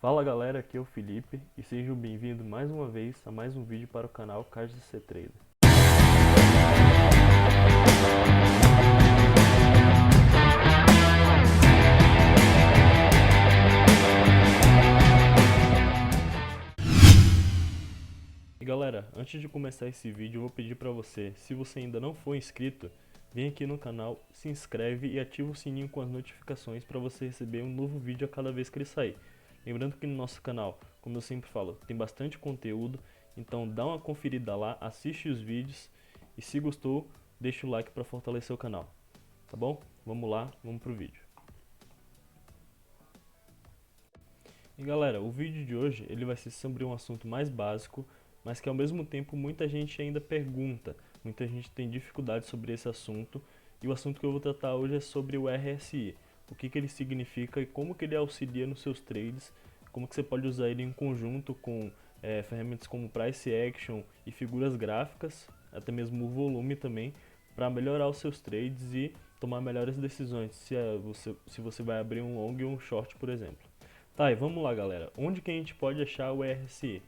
Fala galera, aqui é o Felipe e sejam bem-vindos mais uma vez a mais um vídeo para o canal CardC Trader. E galera, antes de começar esse vídeo eu vou pedir para você, se você ainda não for inscrito, vem aqui no canal, se inscreve e ativa o sininho com as notificações para você receber um novo vídeo a cada vez que ele sair. Lembrando que no nosso canal, como eu sempre falo, tem bastante conteúdo, então dá uma conferida lá, assiste os vídeos e se gostou, deixa o like para fortalecer o canal. Tá bom? Vamos lá, vamos pro vídeo. E galera, o vídeo de hoje ele vai ser sobre um assunto mais básico, mas que ao mesmo tempo muita gente ainda pergunta, muita gente tem dificuldade sobre esse assunto, e o assunto que eu vou tratar hoje é sobre o RSI, o que ele significa e como que ele auxilia nos seus trades, como que você pode usar ele em conjunto com ferramentas como Price Action e figuras gráficas, até mesmo o volume também, para melhorar os seus trades e tomar melhores decisões, se você vai abrir um long ou um short, por exemplo. Tá, e vamos lá galera, onde que a gente pode achar o RSI?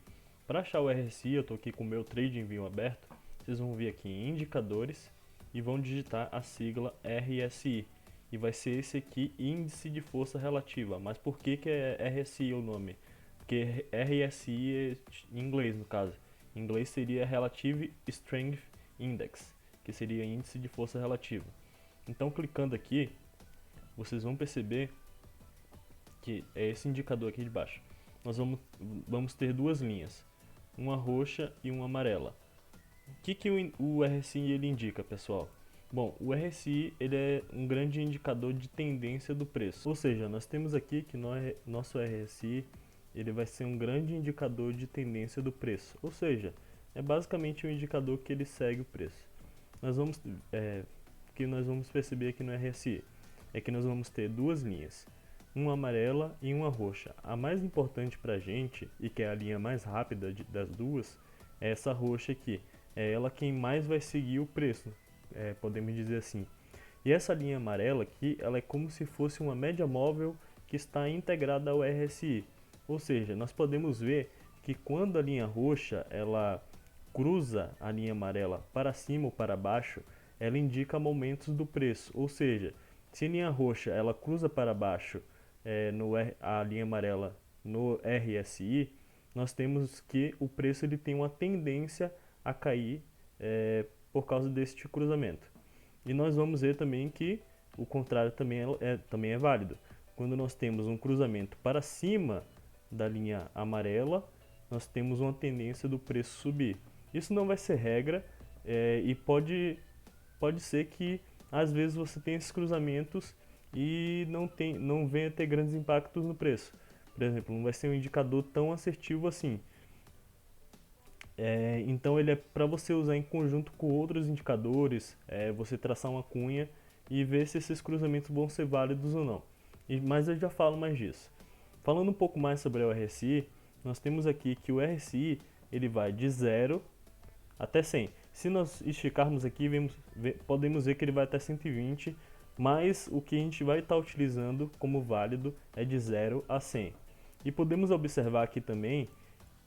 Para achar o RSI, eu estou aqui com o meu TradingView aberto, vocês vão vir aqui em indicadores e vão digitar a sigla RSI. E vai ser esse aqui, índice de força relativa. Mas por que é RSI o nome? Porque RSI é em inglês no caso. Em inglês seria Relative Strength Index, que seria índice de força relativa. Então clicando aqui, vocês vão perceber que é esse indicador aqui de baixo. Nós vamos ter duas linhas, uma roxa e uma amarela. O que o RSI ele indica, pessoal? Bom, o RSI ele é um grande indicador de tendência do preço. Ou seja, nós temos aqui que nosso RSI ele vai ser um grande indicador de tendência do preço. Ou seja, é basicamente um indicador que ele segue o preço. O que nós vamos perceber aqui no RSI é que nós vamos ter duas linhas, uma amarela e uma roxa. A mais importante para a gente, e que é a linha mais rápida das duas, é essa roxa aqui. É ela quem mais vai seguir o preço, podemos dizer assim. E essa linha amarela aqui, ela é como se fosse uma média móvel que está integrada ao RSI. Ou seja, nós podemos ver que quando a linha roxa ela cruza a linha amarela para cima ou para baixo, ela indica momentos do preço. Ou seja, se a linha roxa ela cruza para baixo a linha amarela no RSI, nós temos que o preço ele tem uma tendência a cair por causa deste cruzamento. E nós vamos ver também que o contrário também é válido. Quando nós temos um cruzamento para cima da linha amarela, nós temos uma tendência do preço subir. Isso não vai ser regra e pode ser que às vezes você tenha esses cruzamentos e não venha ter grandes impactos no preço. Por exemplo, não vai ser um indicador tão assertivo assim. Então ele é para você usar em conjunto com outros indicadores, você traçar uma cunha e ver se esses cruzamentos vão ser válidos ou não. Mas eu já falo mais disso. Falando um pouco mais sobre o RSI, nós temos aqui que o RSI ele vai de 0 até 100. Se nós esticarmos aqui, podemos ver que ele vai até 120, mas o que a gente vai estar utilizando como válido é de 0 a 100. E podemos observar aqui também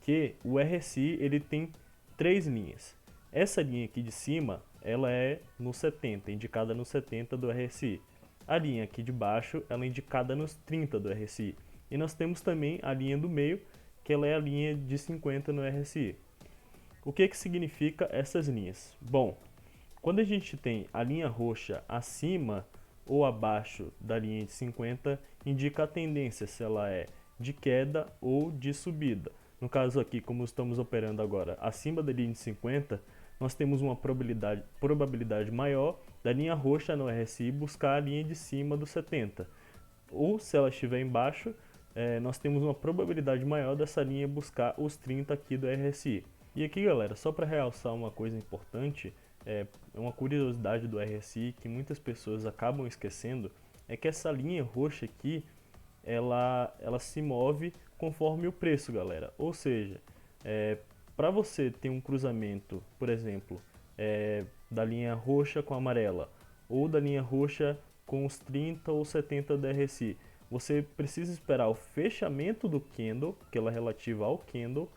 que o RSI ele tem três linhas. Essa linha aqui de cima, ela é no 70, indicada no 70 do RSI. A linha aqui de baixo, ela é indicada nos 30 do RSI. E nós temos também a linha do meio, que ela é a linha de 50 no RSI. O que significa essas linhas? Bom, quando a gente tem a linha roxa acima ou abaixo da linha de 50, indica a tendência, se ela é de queda ou de subida. No caso aqui, como estamos operando agora acima da linha de 50, nós temos uma probabilidade maior da linha roxa no RSI buscar a linha de cima do 70. Ou se ela estiver embaixo, nós temos uma probabilidade maior dessa linha buscar os 30 aqui do RSI. E aqui galera, só para realçar uma coisa importante, uma curiosidade do RSI que muitas pessoas acabam esquecendo, é que essa linha roxa aqui, ela se move conforme o preço, galera. Ou seja, para você ter um cruzamento, por exemplo, da linha roxa com a amarela, ou da linha roxa com os 30 ou 70 da RSI, você precisa esperar o fechamento do candle, que ela é relativa ao candle,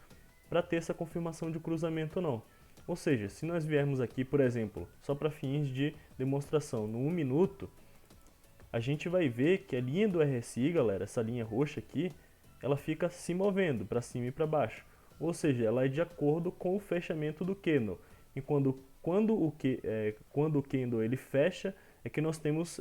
para ter essa confirmação de cruzamento ou não. Ou seja, se nós viermos aqui, por exemplo, só para fins de demonstração, no 1 minuto, a gente vai ver que a linha do RSI, galera, essa linha roxa aqui, ela fica se movendo para cima e para baixo. Ou seja, ela é de acordo com o fechamento do candle. E quando o candle ele fecha, é que nós temos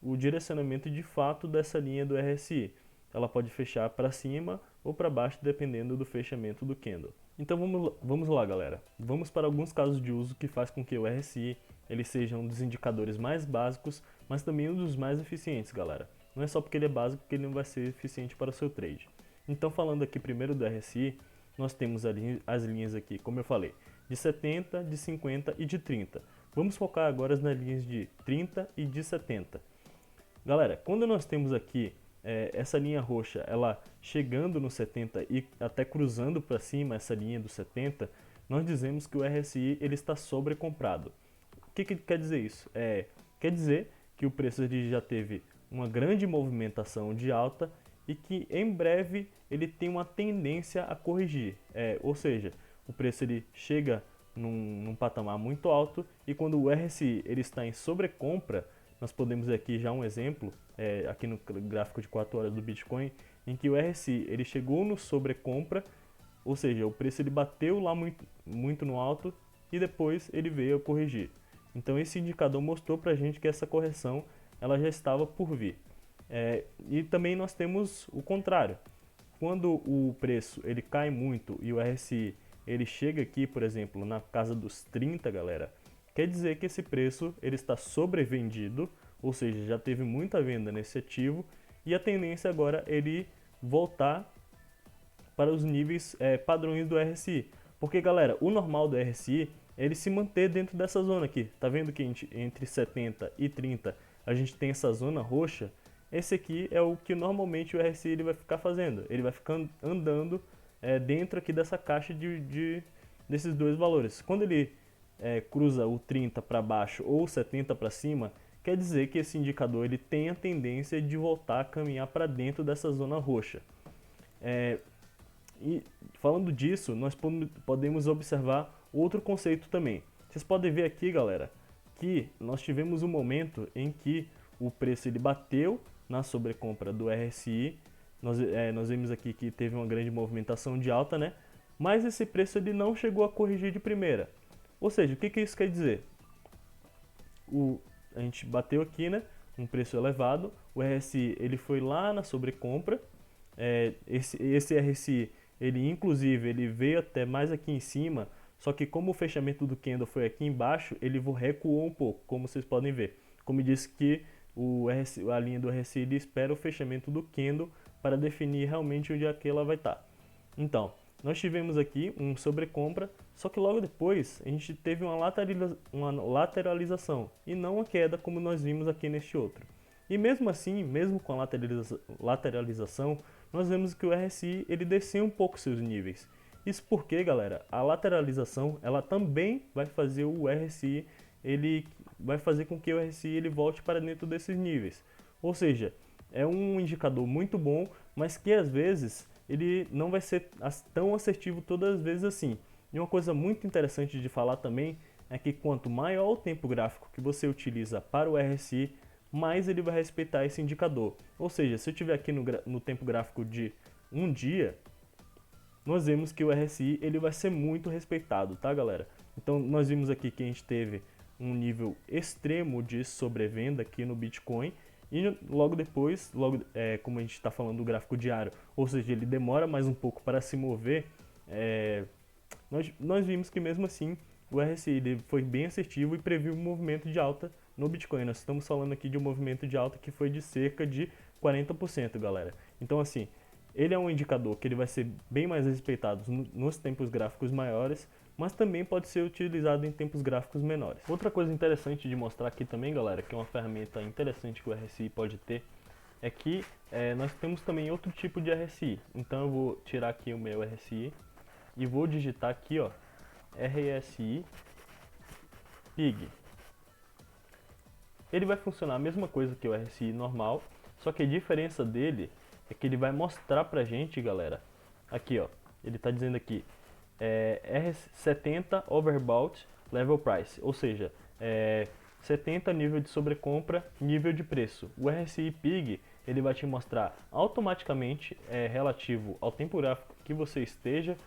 o direcionamento de fato dessa linha do RSI. Ela pode fechar para cima ou para baixo, dependendo do fechamento do candle. Então vamos lá, galera. Vamos para alguns casos de uso que faz com que o RSI ele seja um dos indicadores mais básicos, mas também um dos mais eficientes, galera. Não é só porque ele é básico que ele não vai ser eficiente para o seu trade. Então, falando aqui primeiro do RSI, nós temos as linhas aqui, como eu falei, de 70, de 50 e de 30. Vamos focar agora nas linhas de 30 e de 70. Galera, quando nós temos aqui essa linha roxa, ela chegando no 70 e até cruzando para cima essa linha do 70, nós dizemos que o RSI ele está sobrecomprado. O que quer dizer isso? Quer dizer que o preço ele já teve uma grande movimentação de alta e que em breve ele tem uma tendência a corrigir. Ou seja, o preço ele chega num patamar muito alto e quando o RSI ele está em sobrecompra, nós podemos ver aqui já um exemplo, aqui no gráfico de 4 horas do Bitcoin, em que o RSI ele chegou no sobrecompra, ou seja, o preço ele bateu lá muito no alto e depois ele veio a corrigir. Então esse indicador mostrou para a gente que essa correção ela já estava por vir. E também nós temos o contrário. Quando o preço ele cai muito e o RSI ele chega aqui, por exemplo, na casa dos 30, galera, quer dizer que esse preço ele está sobrevendido, ou seja, já teve muita venda nesse ativo e a tendência agora é ele voltar para os níveis padrões do RSI. Porque, galera, o normal do RSI é ele se manter dentro dessa zona aqui. Tá vendo que entre 70 e 30 a gente tem essa zona roxa? Esse aqui é o que normalmente o RSI ele vai ficar fazendo. Ele vai ficar andando dentro aqui dessa caixa desses dois valores. Quando ele cruza o 30 para baixo ou o 70 para cima, quer dizer que esse indicador ele tem a tendência de voltar a caminhar para dentro dessa zona roxa. E falando disso, nós podemos observar outro conceito também. Vocês podem ver aqui, galera, que nós tivemos um momento em que o preço ele bateu na sobrecompra do RSI. Nós vimos aqui que teve uma grande movimentação de alta, né? Mas esse preço ele não chegou a corrigir de primeira. Ou seja, o que isso quer dizer? A gente bateu aqui, né? Um preço elevado. O RSI ele foi lá na sobrecompra. Esse RSI ele inclusive ele veio até mais aqui em cima. Só que como o fechamento do candle foi aqui embaixo, ele recuou um pouco, como vocês podem ver. Como disse que a linha do RSI ele espera o fechamento do candle para definir realmente onde é que ela vai estar. Então, nós tivemos aqui um sobrecompra, só que logo depois a gente teve uma lateralização e não a queda como nós vimos aqui neste outro. E mesmo assim, mesmo com a lateralização, nós vemos que o RSI ele desceu um pouco seus níveis. Isso porque, galera, a lateralização ela também vai fazer o RSI, ele vai fazer com que o RSI ele volte para dentro desses níveis. Ou seja, é um indicador muito bom, mas que às vezes ele não vai ser tão assertivo todas as vezes assim. E uma coisa muito interessante de falar também é que quanto maior o tempo gráfico que você utiliza para o RSI, mais ele vai respeitar esse indicador. Ou seja, se eu estiver aqui no tempo gráfico de um dia, nós vemos que o RSI ele vai ser muito respeitado, tá, galera? Então nós vimos aqui que a gente teve um nível extremo de sobrevenda aqui no Bitcoin e logo depois, como a gente está falando do gráfico diário, ou seja, ele demora mais um pouco para se mover, nós vimos que mesmo assim o RSI ele foi bem assertivo e previu um movimento de alta no Bitcoin. Nós estamos falando aqui de um movimento de alta que foi de cerca de 40%, galera. Então assim, ele é um indicador que ele vai ser bem mais respeitado nos tempos gráficos maiores, mas também pode ser utilizado em tempos gráficos menores. Outra coisa interessante de mostrar aqui também, galera, que é uma ferramenta interessante que o RSI pode ter, é que nós temos também outro tipo de RSI. Então eu vou tirar aqui o meu RSI e vou digitar aqui, ó, RSI PIG. Ele vai funcionar a mesma coisa que o RSI normal, Só que a diferença dele é que ele vai mostrar pra gente, galera, aqui ó, ele tá dizendo aqui, R70 Overbought Level Price, ou seja, 70 nível de sobrecompra, nível de preço. O RSI Pig, ele vai te mostrar automaticamente, relativo ao tempo gráfico que você esteja,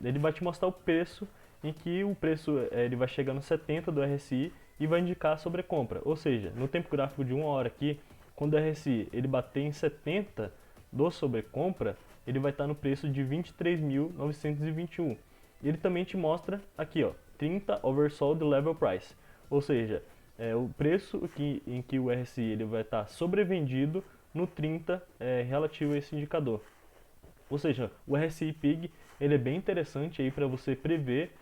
ele vai te mostrar o preço, em que o preço ele vai chegar no 70 do RSI e vai indicar a sobrecompra. Ou seja, no tempo gráfico de 1 hora aqui, quando o RSI ele bater em 70 do sobrecompra, ele vai estar no preço de 23.921. E ele também te mostra aqui, ó, 30 Oversold Level Price. Ou seja, o preço em que o RSI ele vai estar sobrevendido no 30 relativo a esse indicador. Ou seja, o RSI Pig ele é bem interessante aí para você prever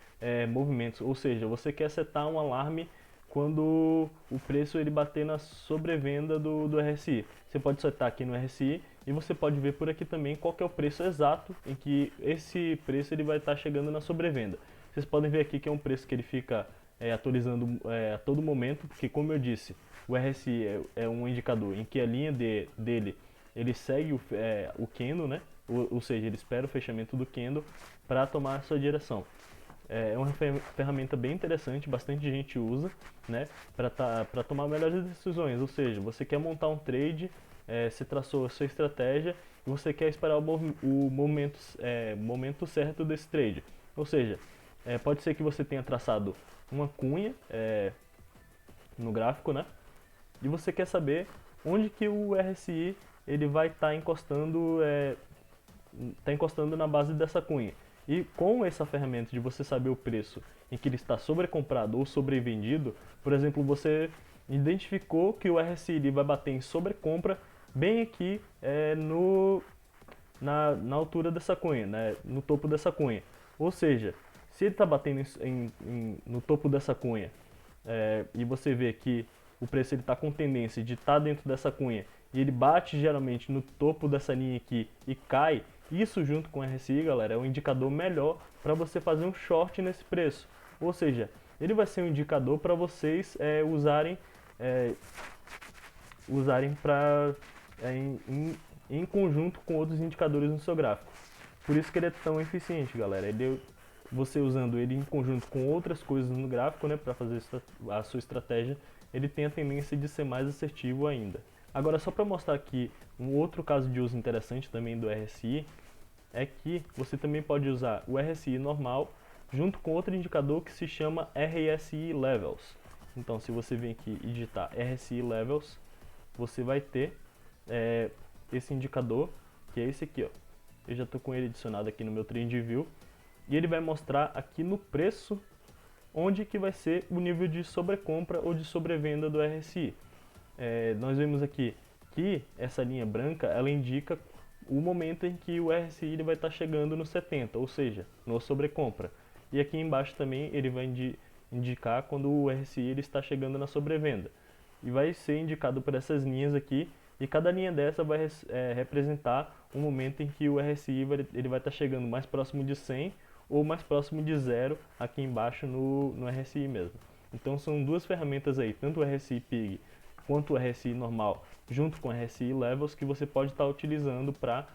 movimentos. Ou seja, você quer setar um alarme quando o preço ele bater na sobrevenda do RSI. Você pode setar aqui no RSI e você pode ver por aqui também qual que é o preço exato em que esse preço ele vai estar chegando na sobrevenda. Vocês podem ver aqui que é um preço que ele fica atualizando a todo momento, porque como eu disse, o RSI é um indicador em que a linha dele ele segue o candle, né? Ou seja, ele espera o fechamento do candle para tomar a sua direção. É uma ferramenta bem interessante, bastante gente usa, né, para tomar melhores decisões. Ou seja, você quer montar um trade, você traçou a sua estratégia e você quer esperar o momento certo desse trade. Ou seja, pode ser que você tenha traçado uma cunha no gráfico, né, e você quer saber onde que o RSI ele vai estar encostando na base dessa cunha. E com essa ferramenta de você saber o preço em que ele está sobrecomprado ou sobrevendido, por exemplo, você identificou que o RSI ele vai bater em sobrecompra bem aqui na altura dessa cunha, né, no topo dessa cunha. Ou seja, se ele está batendo no topo dessa cunha e você vê que o preço está com tendência de estar dentro dessa cunha e ele bate geralmente no topo dessa linha aqui e cai, isso junto com o RSI, galera, é um indicador melhor para você fazer um short nesse preço. Ou seja, ele vai ser um indicador para vocês usarem em conjunto com outros indicadores no seu gráfico. Por isso que ele é tão eficiente, galera. Você usando ele em conjunto com outras coisas no gráfico, né, para fazer a sua estratégia, ele tem a tendência de ser mais assertivo ainda. Agora, só para mostrar aqui um outro caso de uso interessante também do RSI, é que você também pode usar o RSI normal junto com outro indicador que se chama RSI Levels. Então, se você vir aqui e digitar RSI Levels, você vai ter esse indicador, que é esse aqui, ó. Eu já estou com ele adicionado aqui no meu TradingView, e ele vai mostrar aqui no preço onde que vai ser o nível de sobrecompra ou de sobrevenda do RSI. Nós vemos aqui que essa linha branca, ela indica o momento em que o RSI ele vai estar chegando no 70, ou seja, no sobrecompra. E aqui embaixo também ele vai indicar quando o RSI ele está chegando na sobrevenda. E vai ser indicado por essas linhas aqui, e cada linha dessa vai representar um momento em que o RSI ele vai estar chegando mais próximo de 100 ou mais próximo de 0 aqui embaixo no RSI mesmo. Então são duas ferramentas aí, tanto o RSI Pig quanto o RSI normal, junto com o RSI Levels, que você pode estar utilizando para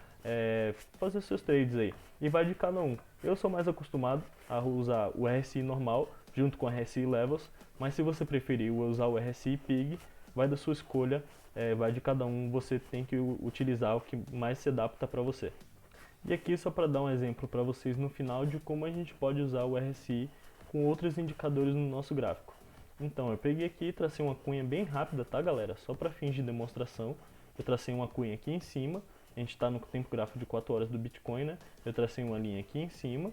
fazer seus trades aí. E vai de cada um. Eu sou mais acostumado a usar o RSI normal junto com o RSI Levels, mas se você preferir usar o RSI Pig, vai da sua escolha, vai de cada um, você tem que utilizar o que mais se adapta para você. E aqui só para dar um exemplo para vocês no final de como a gente pode usar o RSI com outros indicadores no nosso gráfico. Então, eu peguei aqui e tracei uma cunha bem rápida, tá, galera? Só para fins de demonstração. Eu tracei uma cunha aqui em cima. A gente está no tempo gráfico de 4 horas do Bitcoin, né? Eu tracei uma linha aqui em cima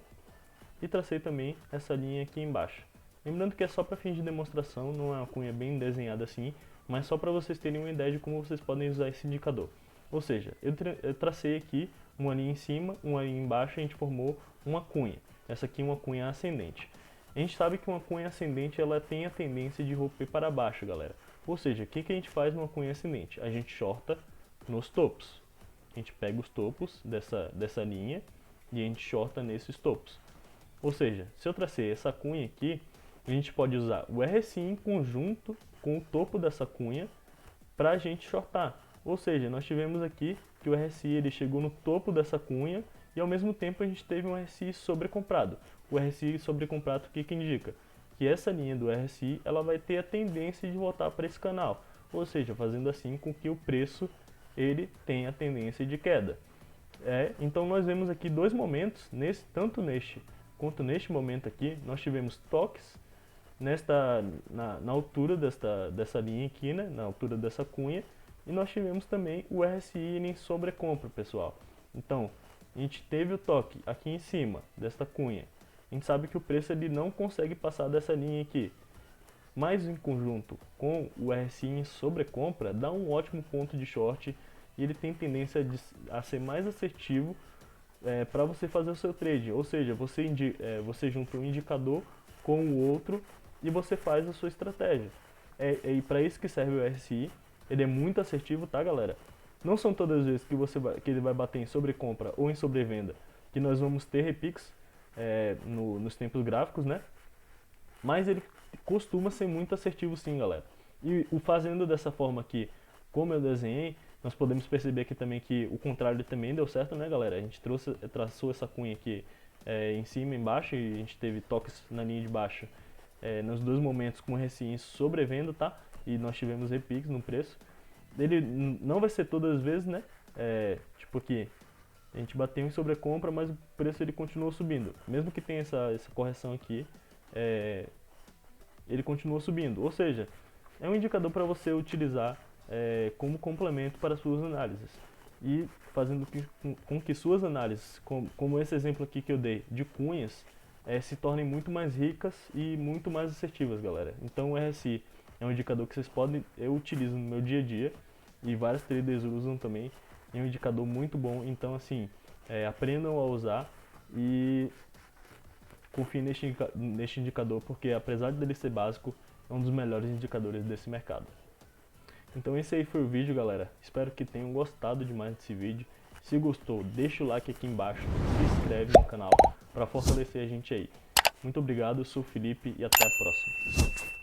e tracei também essa linha aqui embaixo. Lembrando que é só para fins de demonstração, não é uma cunha bem desenhada assim, mas só para vocês terem uma ideia de como vocês podem usar esse indicador. Ou seja, eu tracei aqui uma linha em cima, uma linha embaixo, e a gente formou uma cunha. Essa aqui é uma cunha ascendente. A gente sabe que uma cunha ascendente ela tem a tendência de romper para baixo, galera. Ou seja, o que a gente faz numa cunha ascendente? A gente shorta nos topos. A gente pega os topos dessa linha e a gente shorta nesses topos. Ou seja, se eu tracei essa cunha aqui, a gente pode usar o RSI em conjunto com o topo dessa cunha para a gente shortar. Ou seja, nós tivemos aqui que o RSI ele chegou no topo dessa cunha e ao mesmo tempo a gente teve um RSI sobrecomprado. O RSI sobrecomprado, o que indica? Que essa linha do RSI ela vai ter a tendência de voltar para esse canal, ou seja, fazendo assim com que o preço ele tenha a tendência de queda. Então nós vemos aqui dois momentos, tanto neste quanto neste momento aqui, nós tivemos toques na altura dessa linha aqui, né, na altura dessa cunha, e nós tivemos também o RSI em sobrecompra, pessoal. Então, a gente teve o toque aqui em cima desta cunha. A gente sabe que o preço ele não consegue passar dessa linha aqui. Mas em conjunto com o RSI em sobrecompra, dá um ótimo ponto de short e ele tem tendência a ser mais assertivo para você fazer o seu trade. Ou seja, você junta um indicador com o outro e você faz a sua estratégia. E para isso que serve o RSI. Ele é muito assertivo, tá, galera? Não são todas as vezes que ele vai bater em sobrecompra ou em sobrevenda que nós vamos ter repiques nos tempos gráficos, né? Mas ele costuma ser muito assertivo sim, galera. E o fazendo dessa forma aqui, como eu desenhei, nós podemos perceber aqui também que o contrário também deu certo, né, galera? A gente traçou essa cunha aqui em cima e embaixo e a gente teve toques na linha de baixo nos dois momentos com o RSI sobrevendo, tá? E nós tivemos repiques no preço. Ele não vai ser todas as vezes, né? Tipo aqui, a gente bateu em sobrecompra, mas o preço ele continuou subindo. Mesmo que tenha essa correção aqui, ele continuou subindo. Ou seja, é um indicador para você utilizar como complemento para suas análises. E fazendo com que suas análises, como esse exemplo aqui que eu dei, de cunhas, se tornem muito mais ricas e muito mais assertivas, galera. Então o RSI é um indicador que eu utilizo no meu dia a dia e vários traders usam também. É um indicador muito bom, então assim, aprendam a usar e confiem neste indicador, porque apesar dele ser básico, é um dos melhores indicadores desse mercado. Então esse aí foi o vídeo, galera. Espero que tenham gostado demais desse vídeo. Se gostou, deixa o like aqui embaixo, se inscreve no canal para fortalecer a gente aí. Muito obrigado, eu sou o Felipe e até a próxima.